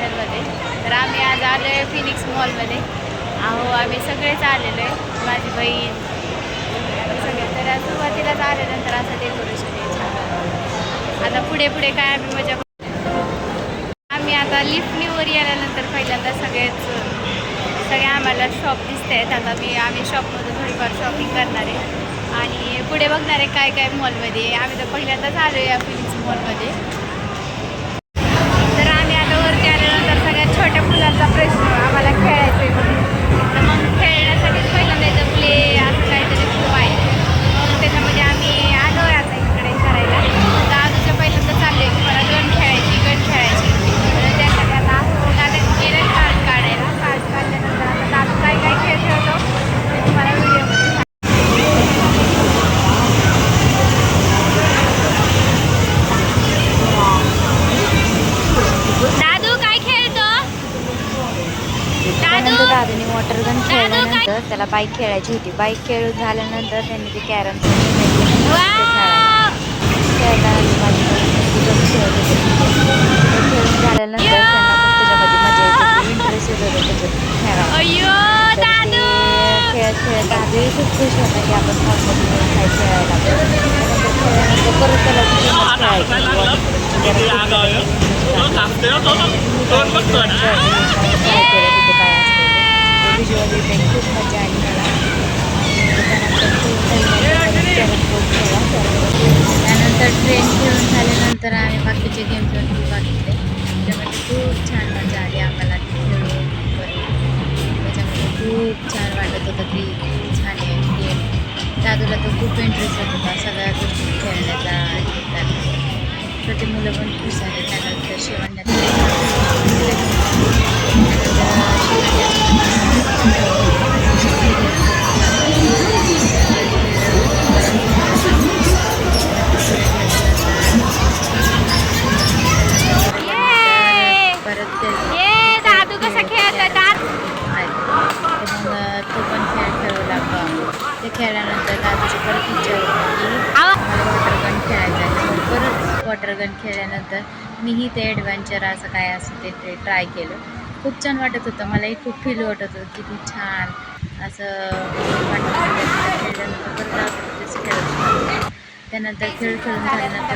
चॅनलमध्ये. तर आम्ही आज आलो आहे फिनिक्स मॉलमध्ये. आम्ही सगळेच आलेलो आहे, माझी बहीण सगळे. तर सुरुवातीलाच आल्यानंतर असं डेकोरेशन आहे छान. आता पुढे पुढे काय आम्ही मजा. आम्ही आता लिफ्टनीवर गेल्यानंतर पहिल्यांदा सगळे आम्हाला शॉप दिसत आहेत. आता आम्ही शॉपमधून थोडीफार शॉपिंग करणार आहे आणि पुढे बघणार आहे काय काय मॉलमध्ये. आम्ही तर पहिल्यांदाच आलो आहे या फिनिक्स मॉलमध्ये. तर आम्ही आता वरती आल्यानंतर सगळ्यात छोट्या मुलांचा प्रश्न आम्हाला खेळायचं आहे म्हणून. तर मग खेळण्यासाठी पहिल्यांदा इथं प्ले असं काहीतरी खूप आहे, मग त्याच्यामध्ये आम्ही आलो आहे आता इकडे करायला. तर आजूच्या पहिल्यांदा चाललं आहे की मला गन खेळायची. तर त्यासाठी आता दादाने केलं कार्ड काढल्यानंतर आता दादू काय काय खेळ खेळतो ते तुम्हाला व्हिडिओमध्ये दादूने वॉटर गन खेळल्यानंतर त्याला बाईक खेळायची होती. बाईक खेळून झाल्यानंतर त्यांनी ते कॅरमचं खेळून झाल्यानंतर त्यांना खूप त्याच्यामध्ये मजा येते, इंटरेस्ट येत होतं त्याच्यात खेळत दादूही खूप खुश होता की आपण मॉलमध्ये काय खेळायला. खेळल्यानंतर परत त्याला व्हिज्युअली खूप मजा आली मला. त्यानंतर ट्रेन खेळून झाल्यानंतर आम्ही बाकीचे गेम खेळून खूप बघितले. त्याच्यामध्ये खूप छान मजा आली आम्हाला खेळून. त्याच्यामध्ये खूप छान वाटत होतं की छान आहे गेम. दादूला तो खूप इंटरेस्ट येत होता सगळ्या गोष्टी खेळण्याचा. छोटी मुलं पण खुश झाले. त्यानंतर शिवण्यात दादू कसा खेळतात तो पण खेळू लागला. ते खेळल्यानंतर दादूची परत इच्छा होती की मला वॉटर गन खेळायचं आहे. परत वॉटर गन खेळल्यानंतर मीही ते ॲडव्हेंचर असं काय असं ते ट्राय केलं. खूप छान वाटत होतं. मलाही खूप फील वाटत होतं की खूप छान असं वाटत होतं. खेळल्यानंतर परत तेच खेळत. त्यानंतर खेळून झाल्यानंतर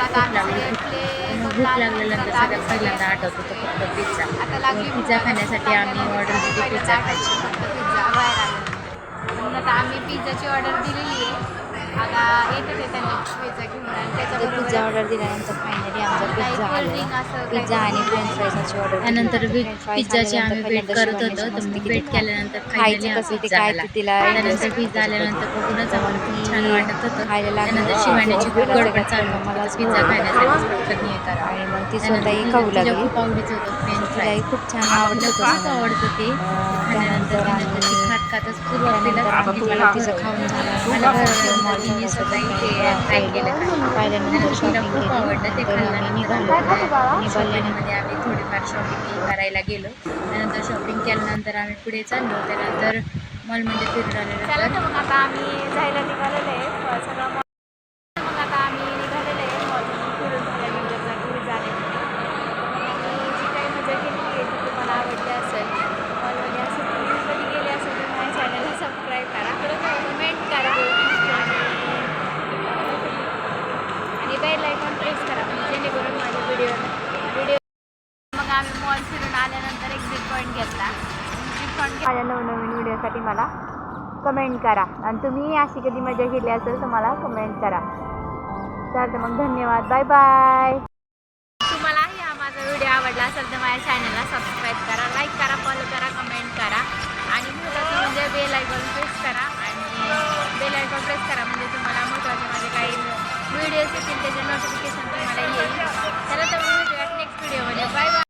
भूक लागल्यानंतर सगळ्यात पहिल्यांदा आठवत होतं फक्त पिझ्झा. पिझ्झा खाण्यासाठी आम्ही ऑर्डर दिली पिझ्झा खायची. आता आम्ही पिझ्झाची ऑर्डर दिलेली आहे. आता येते त्यांनी पिझ्झा घेऊन आणि त्याच्याबरोबर पिझ्झा ऑर्डर दिल्यानंतर फायनली आमचा पिझ्झा आला. पिझ्झा आणि फ्रेंच फ्राईजची ऑर्डर. त्यानंतर पिझ्झाची आम्ही वेट करत होतो. तर वेट केल्यानंतर फायनली कसं ते काय तिला त्यानंतर पिझ्झा आल्यानंतर बघूनच आम्हाला खूप छान वाटत होतं. त्यानंतर शिवाण्याची खूप गडबड चालू होती मला पिझ्झा खाण्यासाठी पटकन हे करा आणि मग ती स्वतःही खाऊ लागली. खूप आवडीचं होतं फ्रेंच फ्राईज. खूप छान आवडतं ते खाल्यानंतर खातच सुरुवातीला तिचं खाऊन झालं मला तिने स्वतःही ते ट्राय केलं. त्यानंतर तिला खूप आवडलं ते खाल्ल्यानंतर शॉपिंगमध्ये आम्ही थोडीफार शॉपिंग करायला गेलो. त्यानंतर शॉपिंग केल्यानंतर आम्ही पुढे चाललो. त्यानंतर मॉलमध्ये फिरून आल्यानंतर मग आता आम्ही जायला निघालेलो आहे सगळं. मग आता आम्ही निघालेलो आहे मॉलमधून फिरून झाल्यानंतर घरी जाण्यासाठी. जी काही मजा केली आहे ती तुम्हाला आवडली असेल. मॉलमध्ये असं तुम्ही कधी गेले असेल तर माझ्या चॅनलला सबस्क्राईब करा, कमेंट करा आणि बेल आयकॉन प्रेस करा म्हणजे जेणेकरून माझ्या व्हिडिओ मग आम्ही मॉल फिरून आल्यानंतर एक्झिट पॉईंट घेतला. माझ्या नवनवीन व्हिडिओसाठी मला कमेंट करा आणि तुम्ही अशी कधी मजा केली असेल तर मला कमेंट करा. चालतं मग धन्यवाद. Bye bye. तुम्हालाही हा माझा व्हिडिओ आवडला असेल तर माझ्या चॅनलला सबस्क्राईब करा, लाईक करा, फॉलो करा, कमेंट करा आणि महत्त्वाचं म्हणजे बेल आयकॉन प्रेस करा. आणि बेल आयकॉन प्रेस करा म्हणजे तुम्हाला महत्त्वाचे माझे काही व्हिडिओज येतील त्याचे नोटिफिकेशन तुम्हाला येईल. त्याला